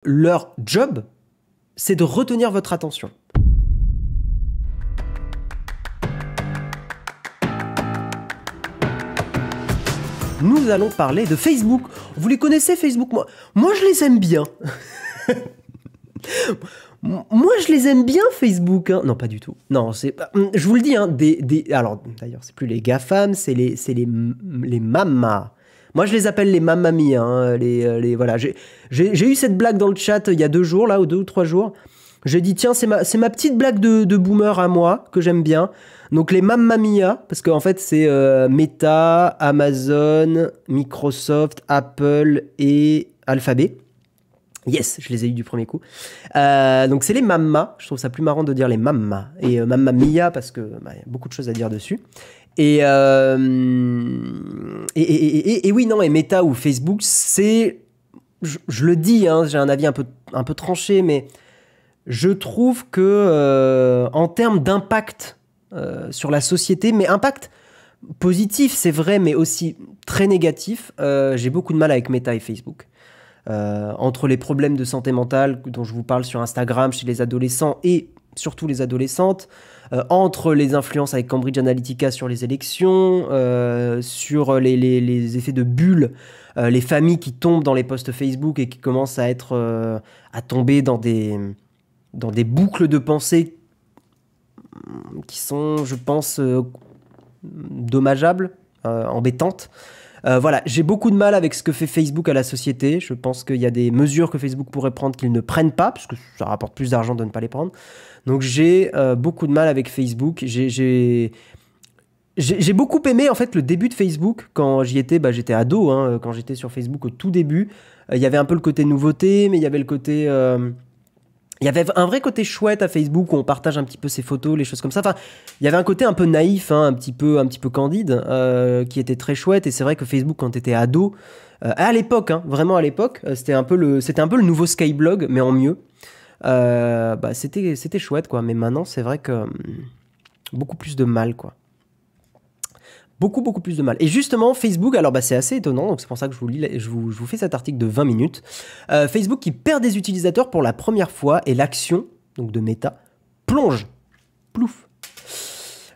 Leur job, c'est de retenir votre attention. Nous allons parler de Facebook. Vous les connaissez, Facebook? Moi, je les aime bien. Moi, je les aime bien, Facebook. Hein. Non, pas du tout. Non, je vous le dis. Hein, alors, d'ailleurs, c'est plus les GAFAM, c'est les mamas. Moi, je les appelle les mamami. Hein, voilà. J'ai eu cette blague dans le chat il y a 2 jours, là, ou 2 ou 3 jours. J'ai dit, tiens, c'est ma petite blague de boomer à moi, que j'aime bien. Donc, les Mamma parce qu'en fait, c'est Meta, Amazon, Microsoft, Apple et Alphabet. Yes, je les ai eu du premier coup. Donc, c'est les Mamma. Je trouve ça plus marrant de dire les Mamma. Et Mamma Mia, parce que y a beaucoup de choses à dire dessus. Et oui, non, et Meta ou Facebook, c'est... Je le dis, hein, j'ai un avis un peu tranché, mais je trouve que en termes d'impact sur la société, mais impact positif, c'est vrai, mais aussi très négatif, j'ai beaucoup de mal avec Meta et Facebook. Entre les problèmes de santé mentale dont je vous parle sur Instagram, chez les adolescents et surtout les adolescentes, entre les influences avec Cambridge Analytica sur les élections, sur les effets de bulle, les familles qui tombent dans les posts Facebook et qui commencent à tomber dans des boucles de pensée qui sont, je pense, dommageables, embêtantes. Voilà, j'ai beaucoup de mal avec ce que fait Facebook à la société. Je pense qu'il y a des mesures que Facebook pourrait prendre qu'ils ne prennent pas, parce que ça rapporte plus d'argent de ne pas les prendre. Donc j'ai beaucoup de mal avec Facebook. J'ai beaucoup aimé en fait le début de Facebook quand j'y étais. J'étais ado, hein, quand j'étais sur Facebook au tout début. Il y avait un peu le côté nouveauté, mais il y avait le côté... il y avait un vrai côté chouette à Facebook où on partage un petit peu ses photos, les choses comme ça. Enfin, il y avait un côté un peu naïf, hein, un petit peu candide, qui était très chouette. Et c'est vrai que Facebook, quand t'étais ado, à l'époque, hein, vraiment à l'époque, c'était un peu le nouveau Skyblog, mais en mieux. C'était chouette, quoi. Mais maintenant, c'est vrai que beaucoup plus de mal, quoi. Beaucoup plus de mal. Et justement, Facebook, alors c'est assez étonnant, donc c'est pour ça que je vous fais cet article de 20 minutes. Facebook qui perd des utilisateurs pour la première fois et l'action, donc de Meta, plonge. Plouf.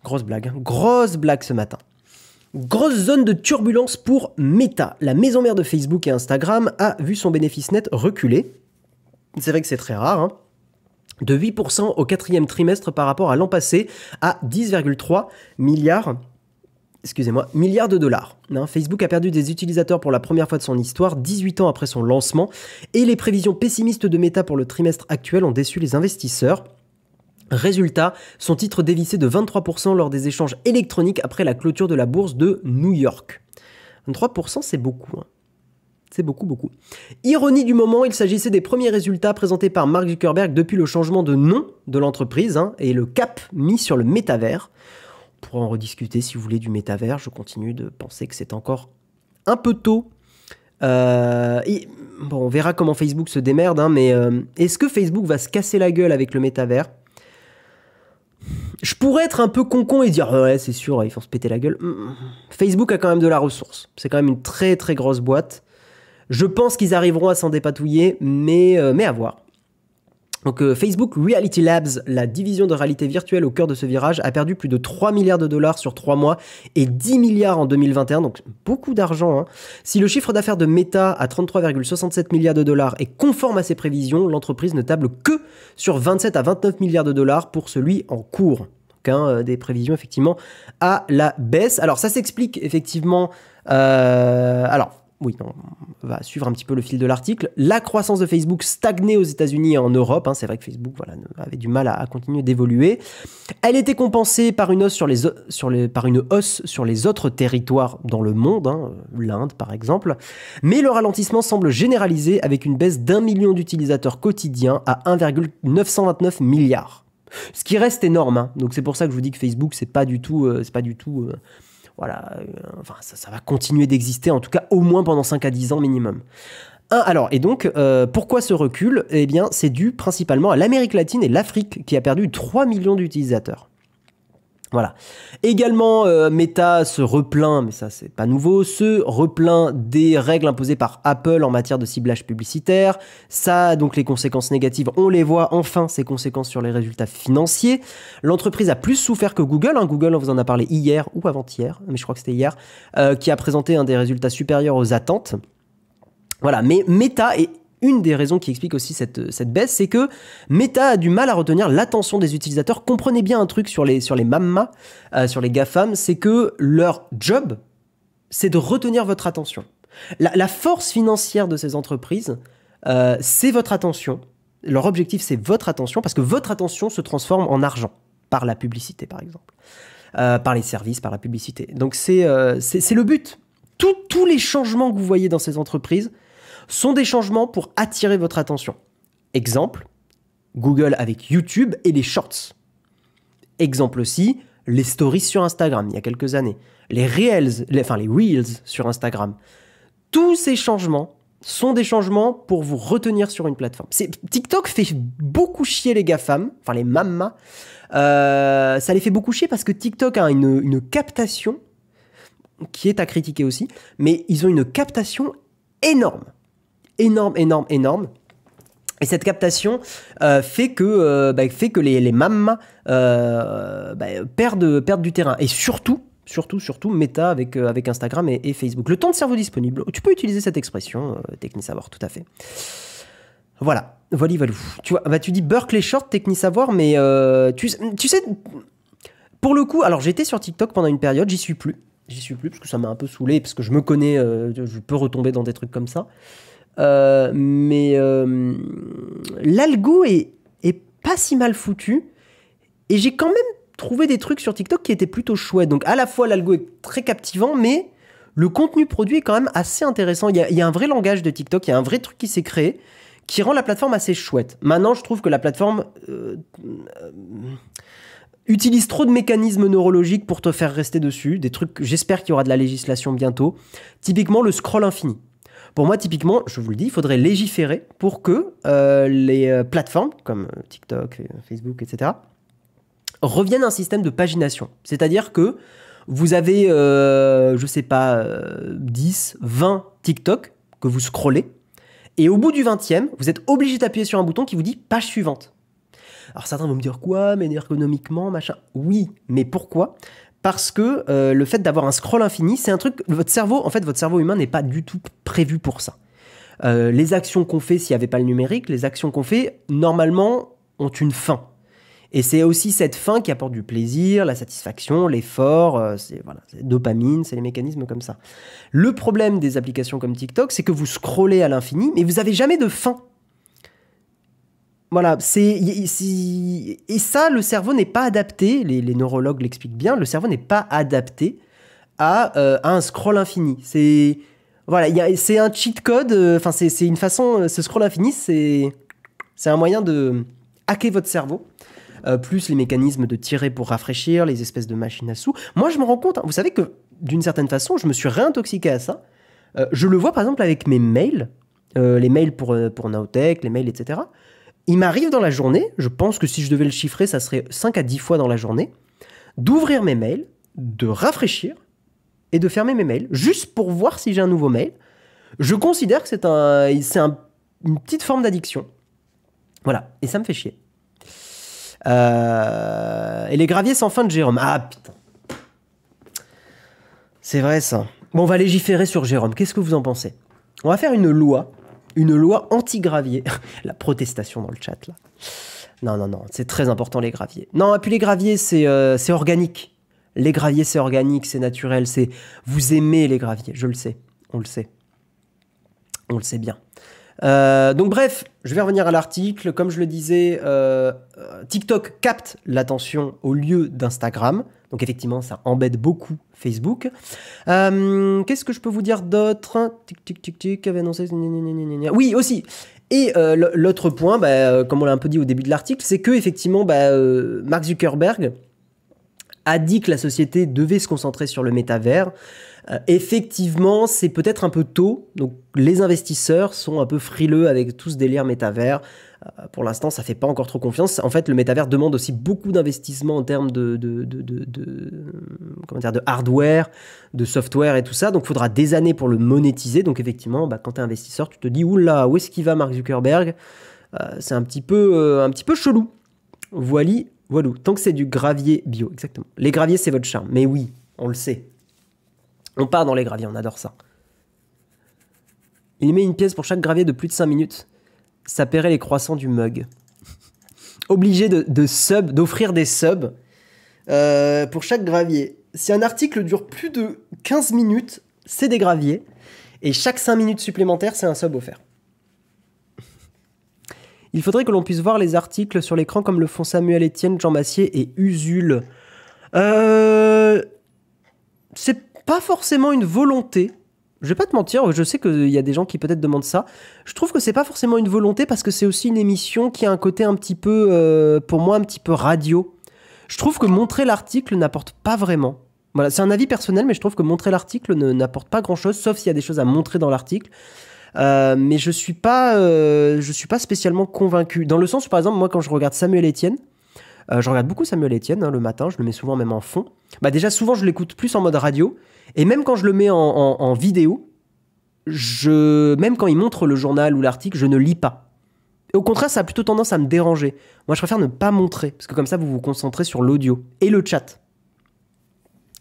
Grosse blague, hein. Grosse blague ce matin. Grosse zone de turbulence pour Meta. La maison mère de Facebook et Instagram a vu son bénéfice net reculer. C'est vrai que c'est très rare, hein. De 8% au 4e trimestre par rapport à l'an passé à 10,3 milliards de dollars. Hein, Facebook a perdu des utilisateurs pour la première fois de son histoire, 18 ans après son lancement, et les prévisions pessimistes de Meta pour le trimestre actuel ont déçu les investisseurs. Résultat, son titre dévissait de 23% lors des échanges électroniques après la clôture de la bourse de New York. 23%, c'est beaucoup. Hein. C'est beaucoup. Ironie du moment, il s'agissait des premiers résultats présentés par Mark Zuckerberg depuis le changement de nom de l'entreprise, hein, et le cap mis sur le métavers. On pourra en rediscuter si vous voulez du métavers. Je continue de penser que c'est encore un peu tôt. On verra comment Facebook se démerde, hein, mais est-ce que Facebook va se casser la gueule avec le métavers? Je pourrais être un peu con et dire ouais, c'est sûr, il faut se péter la gueule. Facebook a quand même de la ressource. C'est quand même une très très grosse boîte. Je pense qu'ils arriveront à s'en dépatouiller, mais à voir. Donc Facebook Reality Labs, la division de réalité virtuelle au cœur de ce virage, a perdu plus de 3 milliards de dollars sur 3 mois et 10 milliards en 2021, donc beaucoup d'argent. Hein. Si le chiffre d'affaires de Meta à 33,67 milliards de dollars est conforme à ses prévisions, l'entreprise ne table que sur 27 à 29 milliards de dollars pour celui en cours. Donc des prévisions effectivement à la baisse. Alors ça s'explique effectivement... Oui, on va suivre un petit peu le fil de l'article. La croissance de Facebook stagnait aux États-Unis et en Europe. Hein. C'est vrai que Facebook avait du mal à continuer d'évoluer. Elle était compensée par une hausse sur les autres territoires dans le monde, hein, l'Inde par exemple. Mais le ralentissement semble généralisé avec une baisse d'1 million d'utilisateurs quotidiens à 1,929 milliards. Ce qui reste énorme. Hein. Donc c'est pour ça que je vous dis que Facebook, c'est pas du tout. Voilà, ça va continuer d'exister, en tout cas au moins pendant 5 à 10 ans minimum. Pourquoi ce recul? Eh bien, c'est dû principalement à l'Amérique latine et l'Afrique qui a perdu 3 millions d'utilisateurs. Voilà. Également, Meta se replaint, mais ça c'est pas nouveau, se replaint des règles imposées par Apple en matière de ciblage publicitaire. Ça, donc les conséquences négatives, on les voit enfin, ces conséquences sur les résultats financiers. L'entreprise a plus souffert que Google. Google, on vous en a parlé hier ou avant-hier, mais je crois que c'était hier, qui a présenté un des résultats supérieurs aux attentes. Voilà, mais Meta est une des raisons qui explique aussi cette baisse, c'est que Meta a du mal à retenir l'attention des utilisateurs. Comprenez bien un truc sur les mammas, sur les GAFAM, c'est que leur job, c'est de retenir votre attention. La force financière de ces entreprises, c'est votre attention. Leur objectif, c'est votre attention, parce que votre attention se transforme en argent, par la publicité, par exemple. Par les services, par la publicité. Donc c'est le but. Tous les changements que vous voyez dans ces entreprises sont des changements pour attirer votre attention. Exemple, Google avec YouTube et les Shorts. Exemple aussi, les stories sur Instagram, il y a quelques années. Les Reels sur Instagram. Tous ces changements sont des changements pour vous retenir sur une plateforme. TikTok fait beaucoup chier les GAFAM, enfin les mammas. Ça les fait beaucoup chier parce que TikTok a une captation qui est à critiquer aussi, mais ils ont une captation énorme. Énorme. Et cette captation fait que les mammas perdent du terrain. Et surtout, Meta avec Instagram et Facebook. Le temps de cerveau disponible. Tu peux utiliser cette expression, Technisavoir, tout à fait. Voilà. Voilou. Tu vois, tu dis Berkeley Short, Technisavoir, mais tu sais, pour le coup, alors j'étais sur TikTok pendant une période, j'y suis plus parce que ça m'a un peu saoulé, parce que je me connais, je peux retomber dans des trucs comme ça. Mais l'algo est pas si mal foutu, et j'ai quand même trouvé des trucs sur TikTok qui étaient plutôt chouettes. Donc à la fois l'algo est très captivant, mais le contenu produit est quand même assez intéressant. Il y a un vrai langage de TikTok, il y a un vrai truc qui s'est créé qui rend la plateforme assez chouette. Maintenant, je trouve que la plateforme utilise trop de mécanismes neurologiques pour te faire rester dessus. Des trucs, j'espère qu'il y aura de la législation bientôt. Typiquement, le scroll infini. Pour moi, typiquement, je vous le dis, il faudrait légiférer pour que les plateformes, comme TikTok, Facebook, etc., reviennent à un système de pagination. C'est-à-dire que vous avez, 10, 20 TikTok que vous scrollez, et au bout du 20e, vous êtes obligé d'appuyer sur un bouton qui vous dit « page suivante ». Alors certains vont me dire « quoi, mais ergonomiquement, machin ». Oui, mais pourquoi ? Parce que le fait d'avoir un scroll infini, c'est un truc... Votre cerveau humain n'est pas du tout prévu pour ça. Les actions qu'on fait, s'il n'y avait pas le numérique, les actions qu'on fait, normalement, ont une fin. Et c'est aussi cette fin qui apporte du plaisir, la satisfaction, l'effort, c'est dopamine, c'est les mécanismes comme ça. Le problème des applications comme TikTok, c'est que vous scrollez à l'infini, mais vous n'avez jamais de fin. Voilà, et ça, le cerveau n'est pas adapté, les neurologues l'expliquent bien, le cerveau n'est pas adapté à un scroll infini. C'est un cheat code, c'est une façon, ce scroll infini, c'est un moyen de hacker votre cerveau. Plus les mécanismes de tirer pour rafraîchir, les espèces de machines à sous. Moi, je me rends compte, vous savez que d'une certaine façon, je me suis réintoxiqué à ça. Je le vois par exemple avec mes mails, les mails pour Nowtech, les mails, etc. Il m'arrive dans la journée, je pense que si je devais le chiffrer, ça serait 5 à 10 fois dans la journée, d'ouvrir mes mails, de rafraîchir et de fermer mes mails, juste pour voir si j'ai un nouveau mail. Je considère que c'est une petite forme d'addiction. Voilà, et ça me fait chier. Et les graviers sans fin de Jérôme. Ah putain. C'est vrai ça. Bon, on va légiférer sur Jérôme. Qu'est-ce que vous en pensez ? On va faire une loi anti-gravier. La protestation dans le chat là. Non, c'est très important les graviers. Non, et puis les graviers c'est organique. Les graviers c'est organique, c'est naturel, vous aimez les graviers, je le sais, on le sait bien. Donc bref, je vais revenir à l'article. Comme je le disais, TikTok capte l'attention au lieu d'Instagram. Donc effectivement, ça embête beaucoup Facebook. Qu'est-ce que je peux vous dire d'autre ? Tic, avait annoncé... Oui, aussi. Et l'autre point, comme on l'a un peu dit au début de l'article, c'est que effectivement, Mark Zuckerberg a dit que la société devait se concentrer sur le métavers. Effectivement, c'est peut-être un peu tôt. Donc, les investisseurs sont un peu frileux avec tout ce délire métavers. Pour l'instant, ça fait pas encore trop confiance. En fait, le métavers demande aussi beaucoup d'investissement en termes comment dire, de hardware, de software et tout ça. Donc, il faudra des années pour le monétiser. Donc, effectivement, quand tu es investisseur, tu te dis, oula, où est-ce qu'il va Mark Zuckerberg? C'est un petit peu chelou. Voilou. Tant que c'est du gravier bio, exactement. Les graviers, c'est votre charme. Mais oui, on le sait. On part dans les graviers, on adore ça. Il met une pièce pour chaque gravier de plus de 5 minutes. Ça paierait les croissants du mug. Obligé d'offrir des subs pour chaque gravier. Si un article dure plus de 15 minutes, c'est des graviers. Et chaque 5 minutes supplémentaires, c'est un sub offert. Il faudrait que l'on puisse voir les articles sur l'écran comme le font Samuel Etienne, Jean Massier et Usul. C'est pas forcément une volonté. Je vais pas te mentir, je sais qu'il y a des gens qui peut-être demandent ça. Je trouve que c'est pas forcément une volonté parce que c'est aussi une émission qui a un côté un petit peu, pour moi, un petit peu radio. Je trouve que montrer l'article n'apporte pas vraiment. Voilà, c'est un avis personnel, mais je trouve que montrer l'article n'apporte pas grand-chose, sauf s'il y a des choses à montrer dans l'article. Mais je suis pas spécialement convaincu. Dans le sens où, par exemple, moi, quand je regarde Samuel Etienne, je regarde beaucoup Samuel Etienne le matin, je le mets souvent même en fond. Déjà, souvent, je l'écoute plus en mode radio. Et même quand je le mets en vidéo, même quand il montre le journal ou l'article, je ne lis pas. Et au contraire, ça a plutôt tendance à me déranger. Moi, je préfère ne pas montrer, parce que comme ça, vous vous concentrez sur l'audio et le chat.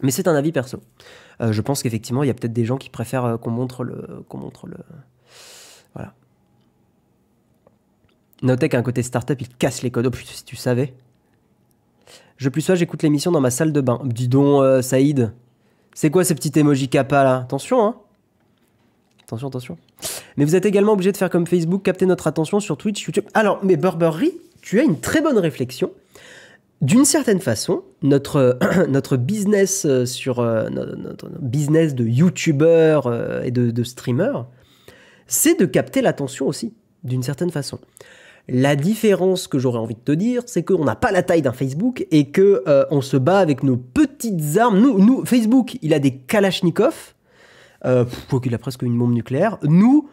Mais c'est un avis perso. Je pense qu'effectivement, il y a peut-être des gens qui préfèrent qu'on montre le... Voilà. Notech a un côté startup, il casse les codes. Oh putain, si tu savais. Je plus sois, j'écoute l'émission dans ma salle de bain. Dis donc, Saïd. C'est quoi ces petits emojis kappa là? Attention, hein. Attention. Mais vous êtes également obligé de faire comme Facebook, capter notre attention sur Twitch, YouTube. Alors, mais Burberry, tu as une très bonne réflexion. D'une certaine façon, notre business notre business de YouTubeur et de streamer, c'est de capter l'attention aussi, d'une certaine façon. La différence que j'aurais envie de te dire, c'est qu'on n'a pas la taille d'un Facebook et que on se bat avec nos petites armes. Nous, Facebook, il a des Kalachnikov, quoi qu'il a presque une bombe nucléaire. Nous,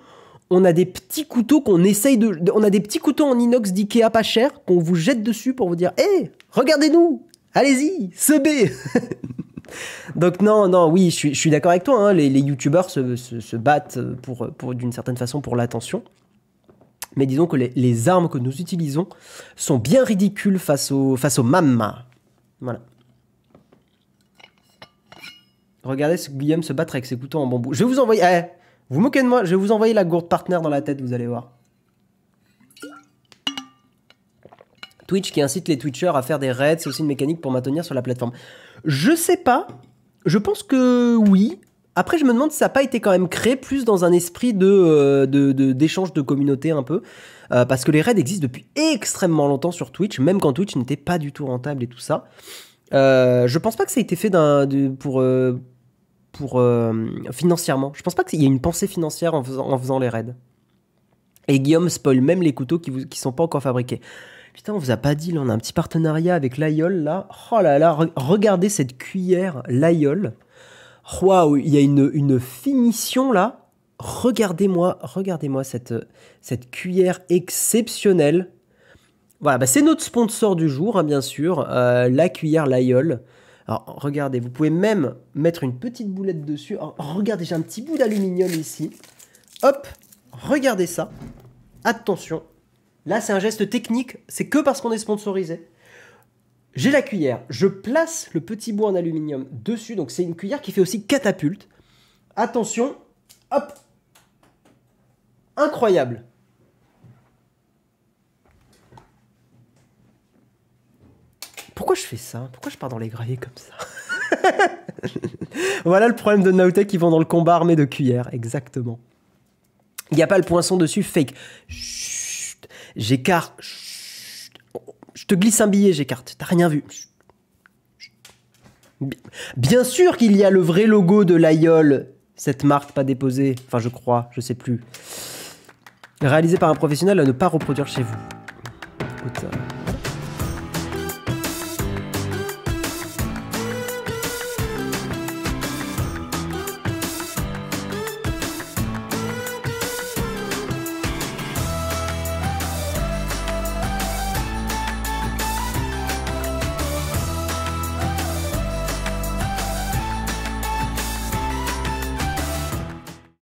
on a des petits couteaux on a des petits couteaux en inox d'Ikea pas cher qu'on vous jette dessus pour vous dire « Hé, regardez-nous, allez-y, sebez !» Donc oui, je suis d'accord avec toi. Hein, les youtubeurs se battent d'une certaine façon pour l'attention. Mais disons que les armes que nous utilisons sont bien ridicules face au mamma. Voilà. Regardez ce Guillaume se battre avec ses couteaux en bambou. Je vais vous envoyer... vous moquez de moi, je vais vous envoyer la gourde partner dans la tête, vous allez voir. Twitch qui incite les Twitchers à faire des raids, c'est aussi une mécanique pour maintenir sur la plateforme. Je sais pas. Je pense que oui. Après, je me demande si ça n'a pas été quand même créé plus dans un esprit d'échange de communauté un peu. Parce que les raids existent depuis extrêmement longtemps sur Twitch, même quand Twitch n'était pas du tout rentable et tout ça. Je pense pas que ça a été fait financièrement. Je pense pas qu'il y ait une pensée financière en faisant les raids. Et Guillaume spoil même les couteaux qui sont pas encore fabriqués. Putain, on vous a pas dit, là, on a un petit partenariat avec Layol, là. Oh là là, regardez cette cuillère Layol. Waouh, il y a une finition, là. Regardez-moi cette cuillère exceptionnelle. Voilà, c'est notre sponsor du jour, hein, bien sûr. La cuillère Layol. Alors, regardez, vous pouvez même mettre une petite boulette dessus. Alors, regardez, j'ai un petit bout d'aluminium ici. Hop, regardez ça. Attention. Là, c'est un geste technique. C'est que parce qu'on est sponsorisé. J'ai la cuillère. Je place le petit bout en aluminium dessus. Donc, c'est une cuillère qui fait aussi catapulte. Attention. Hop. Incroyable. Pourquoi je fais ça? Pourquoi je pars dans les graviers comme ça? Voilà le problème de Nowtech, ils vont dans le combat armé de cuillères. Exactement. Il n'y a pas le poinçon dessus, fake. Chut, j'écarte. Je te glisse un billet, j'écarte. T'as rien vu. Bien sûr qu'il y a le vrai logo de Layol. Cette marque pas déposée. Enfin, je crois, je sais plus. Réalisé par un professionnel à ne pas reproduire chez vous. Écoute,